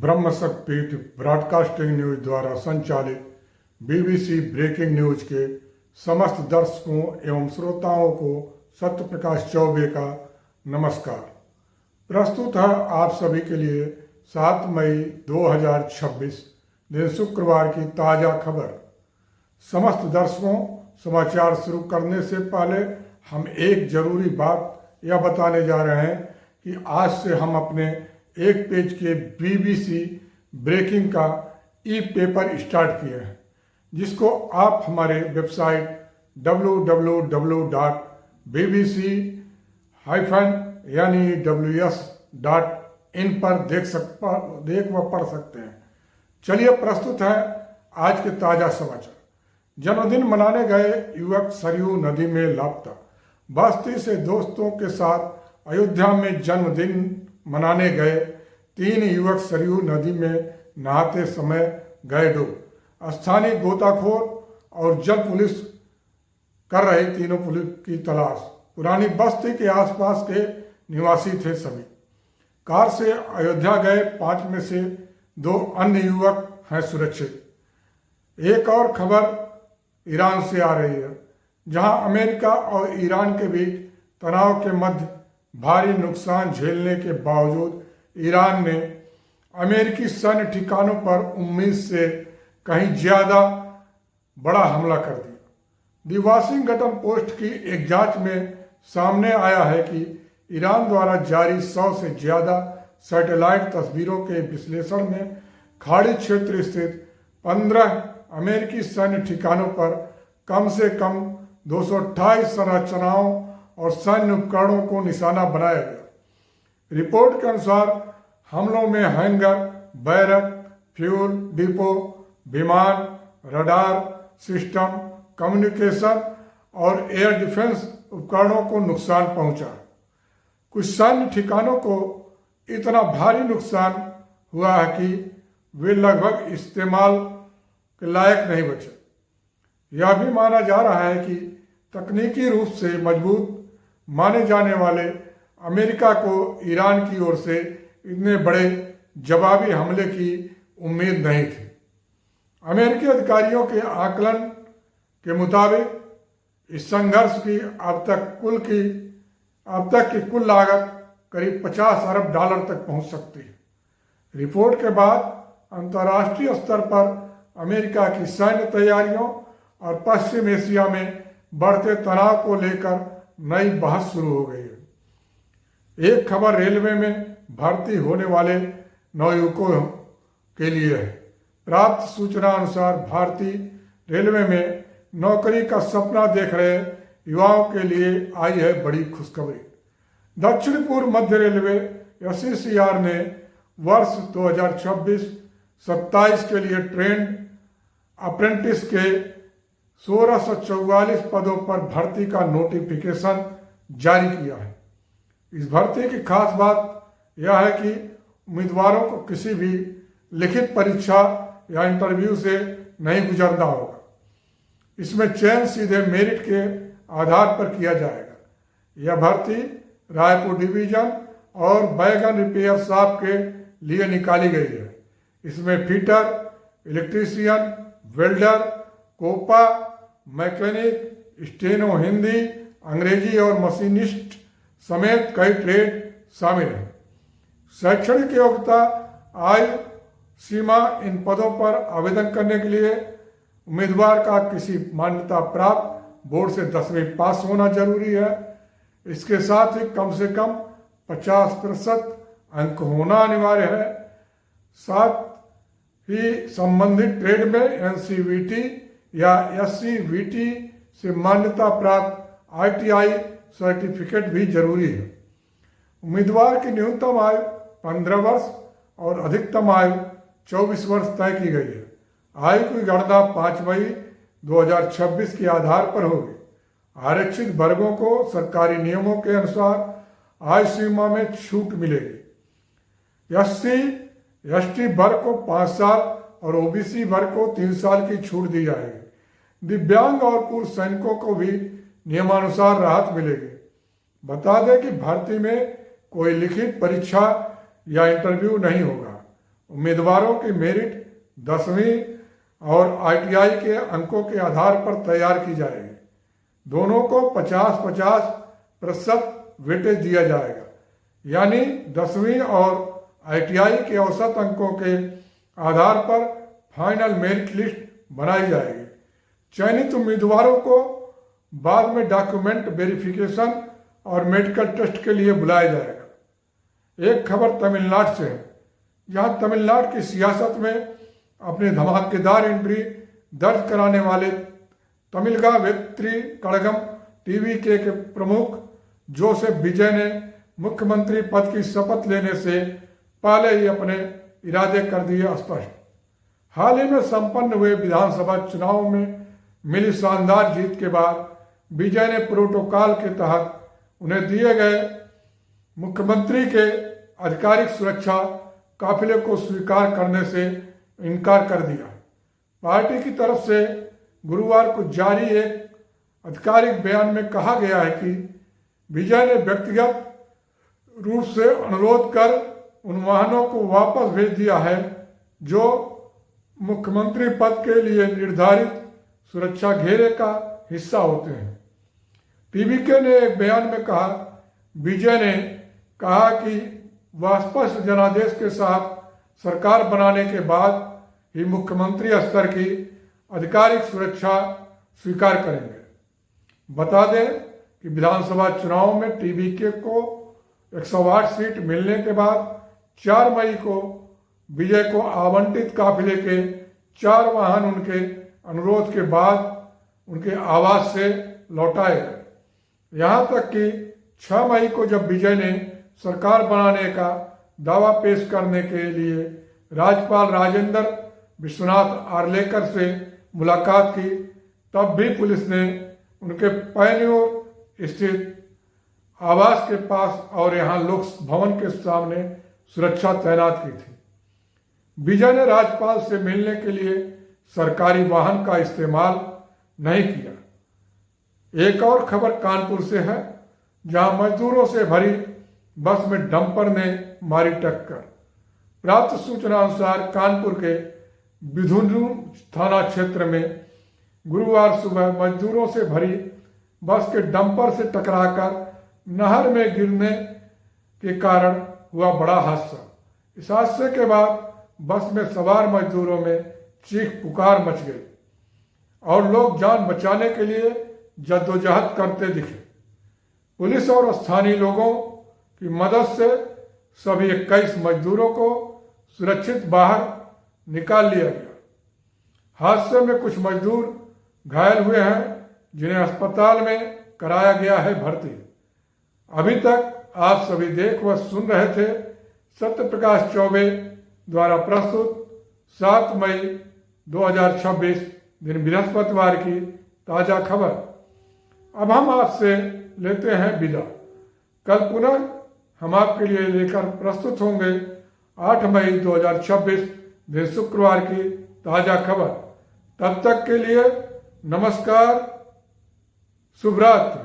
ब्रह्मशक्ति broadcasting news द्वारा संचालित BBC breaking news के समस्त दर्शकों एवं श्रोताओं को सत्य प्रकाश चौबे का नमस्कार। प्रस्तुत है आप सभी के लिए 7 मई 2026 दिन शुक्रवार की ताज़ा खबर। समस्त दर्शकों, समाचार शुरू करने से पहले हम एक जरूरी बात यह बताने जा रहे हैं कि आज से हम अपने एक पेज के बीबीसी ब्रेकिंग का ई पेपर स्टार्ट किए हैं, जिसको आप हमारे वेबसाइट www.bbc-ws.in पर देख व पढ़ सकते हैं। चलिए प्रस्तुत है आज के ताज़ा समाचार। जन्मदिन मनाने गए युवक सरयू नदी में लापता। बस्ती से दोस्तों के साथ अयोध्या में जन्मदिन मनाने गए 3 युवक सरयू नदी में नहाते समय गए डूब। स्थानीय गोताखोर और जल पुलिस कर रही तीनों पुलिस की तलाश। पुरानी बस्ती के आसपास के निवासी थे सभी। कार से अयोध्या गए 5 में से 2 अन्य युवक हैं सुरक्षित। एक और खबर ईरान से आ रही है, जहां अमेरिका और ईरान के बीच तनाव के मध्य भारी नुकसान झेलने के बावजूद ईरान ने अमेरिकी सैन्य ठिकानों पर उम्मीद से कहीं ज्यादा बड़ा हमला कर दिया। दी वाशिंगटन पोस्ट की एक जांच में सामने आया है कि ईरान द्वारा जारी 100 से ज्यादा सैटेलाइट तस्वीरों के विश्लेषण में खाड़ी क्षेत्र स्थित 15 अमेरिकी सैन्य ठिकानों पर कम से कम 228 संरचनाओं और सैन्य उपकरणों को निशाना बनाया गया। रिपोर्ट के अनुसार हमलों में हैंगर, बैरक, फ्यूल डिपो, विमान, रडार सिस्टम, कम्युनिकेशन और एयर डिफेंस उपकरणों को नुकसान पहुंचा। कुछ सैन्य ठिकानों को इतना भारी नुकसान हुआ है कि वे लगभग इस्तेमाल के लायक नहीं बचे। यह भी माना जा रहा है कि तकनीकी रूप से मजबूत माने जाने वाले अमेरिका को ईरान की ओर से इतने बड़े जवाबी हमले की उम्मीद नहीं थी। अमेरिकी अधिकारियों के आकलन के मुताबिक इस संघर्ष की अब तक की कुल लागत करीब $50 अरब तक पहुंच सकती है। रिपोर्ट के बाद अंतर्राष्ट्रीय स्तर पर अमेरिका की सैन्य तैयारियों और पश्चिम एशिया में बढ़ते तनाव को लेकर नई बहस शुरू हो गई है। एक खबर रेलवे में भर्ती होने वाले नवयुवकों के लिए है। प्राप्त सूचना अनुसार भारतीय रेलवे में नौकरी का सपना देख रहे युवाओं के लिए आई है बड़ी खुशखबरी। दक्षिण पूर्व मध्य रेलवे SCCR ने वर्ष 2026-27 के लिए ट्रेंड अप्रेंटिस के 1644 पदों पर भर्ती का नोटिफिकेशन जारी किया है। इस भर्ती की खास बात यह है कि उम्मीदवारों को किसी भी लिखित परीक्षा या इंटरव्यू से नहीं गुजरना होगा। इसमें चयन सीधे मेरिट के आधार पर किया जाएगा। यह भर्ती रायपुर डिवीजन और बैगन रिपेयर शॉप के लिए निकाली गई है। इसमें fitter, electrician, welder, COPA, mechanic, steno Hindi, Angrezi और मशीनिस्ट समेत कई ट्रेड शामिल हैं। शैक्षणिक योग्यता आयु सीमा इन पदों पर आवेदन करने के लिए उम्मीदवार का किसी मान्यता प्राप्त बोर्ड से 10वीं पास होना जरूरी है। इसके साथ ही कम से कम 50% अंक होना अनिवार्य है। साथ ही संबंधित ट्रेड में NCVT या SCVT से मान्यता प्राप्त ITI सर्टिफिकेट भी जरूरी है। उम्मीदवार की न्यूनतम आयु 15 वर्ष और अधिकतम आयु 24 वर्ष तय की गई है। आयु की गणना 5 मई 2026 के आधार पर होगी। आरक्षित वर्गों को सरकारी नियमों के अनुसार आयु सीमा में छूट मिलेगी। SC/ST वर्ग को 5 साल और OBC वर्ग को 3 साल की छूट दी जाएगी। दिव्यांग और पूर्व सैनिकों को भी नियमानुसार राहत मिलेगी। बता दें कि भर्ती में कोई लिखित परीक्षा या इंटरव्यू नहीं होगा। उम्मीदवारों की मेरिट 10वीं और ITI के अंकों के आधार पर तैयार की जाएगी। दोनों को 50-50% वेटेज दिया जाएगा, यानी 10वीं और ITI के औसत अंकों के आधार पर फाइनल मेरिट लिस्ट बनाई जाएगी। चयनित उम्मीदवारों को बाद में डॉक्यूमेंट वेरिफिकेशन और मेडिकल टेस्ट के लिए बुलाया जाएगा। एक खबर तमिलनाडु से है, जहां तमिलनाडु की सियासत में अपनी धमाकेदार एंट्री दर्ज कराने वाले तमिलगा वेत्री कड़गम TVK के प्रमुख जोसेफ विजय ने मुख्यमंत्री पद की शपथ लेने से पहले ही अपने इरादे कर दिए स्पष्ट। हाल ही में संपन्न हुए विधानसभा चुनाव में मिली शानदार जीत के बाद विजय ने प्रोटोकॉल के तहत उन्हें दिए गए मुख्यमंत्री के आधिकारिक सुरक्षा काफिले को स्वीकार करने से इनकार कर दिया। पार्टी की तरफ से गुरुवार को जारी एक आधिकारिक बयान में कहा गया है कि विजय ने व्यक्तिगत रूप से अनुरोध कर उन वाहनों को वापस भेज दिया है जो मुख्यमंत्री पद के लिए निर्धारित सुरक्षा घेरे का हिस्सा होते हैं। TVK ने एक बयान में कहा, विजय ने कहा कि वह स्पष्ट जनादेश के साथ सरकार बनाने के बाद ही मुख्यमंत्री स्तर की आधिकारिक सुरक्षा स्वीकार करेंगे। बता दें कि विधानसभा चुनाव में TVK को 108 सीट मिलने के बाद 4 मई को विजय को आवंटित काफिले के 4 वाहन उनके अनुरोध के बाद उनके आवास से लौटाए गए। यहाँ तक कि 6 मई को जब विजय ने सरकार बनाने का दावा पेश करने के लिए राज्यपाल राजेंद्र विश्वनाथ आर्लेकर से मुलाकात की, तब भी पुलिस ने उनके पैन्योर स्थित आवास के पास और यहाँ लोक भवन के सामने सुरक्षा तैनात की थी। विजय ने राज्यपाल से मिलने के लिए सरकारी वाहन का इस्तेमाल नहीं किया। एक और खबर कानपुर से है, जहां मजदूरों से भरी बस में डंपर ने मारी टक्कर। प्राप्त सूचना अनुसार कानपुर के बिधुनु थाना क्षेत्र में गुरुवार सुबह मजदूरों से भरी बस के डंपर से टकराकर नहर में गिरने के कारण हुआ बड़ा हादसा। इस हादसे के बाद बस में सवार मजदूरों में चीख पुकार मच गई और लोग जान बचाने के लिए जद्दोजहद करते दिखे। पुलिस और स्थानीय लोगों की मदद से सभी 21 मजदूरों को सुरक्षित बाहर निकाल लिया गया। हादसे में कुछ मजदूर घायल हुए हैं, जिन्हें अस्पताल में कराया गया है भर्ती। अभी तक आप सभी देख व सुन रहे थे सत्य प्रकाश चौबे द्वारा प्रस्तुत 7 मई 2026 दिन बृहस्पतिवार की ताजा खबर। अब हम आपसे लेते हैं विदा। कल पुनः हम आपके लिए लेकर प्रस्तुत होंगे 8 मई 2026 दिन शुक्रवार की ताजा खबर। तब तक के लिए नमस्कार, शुभ रात्रि।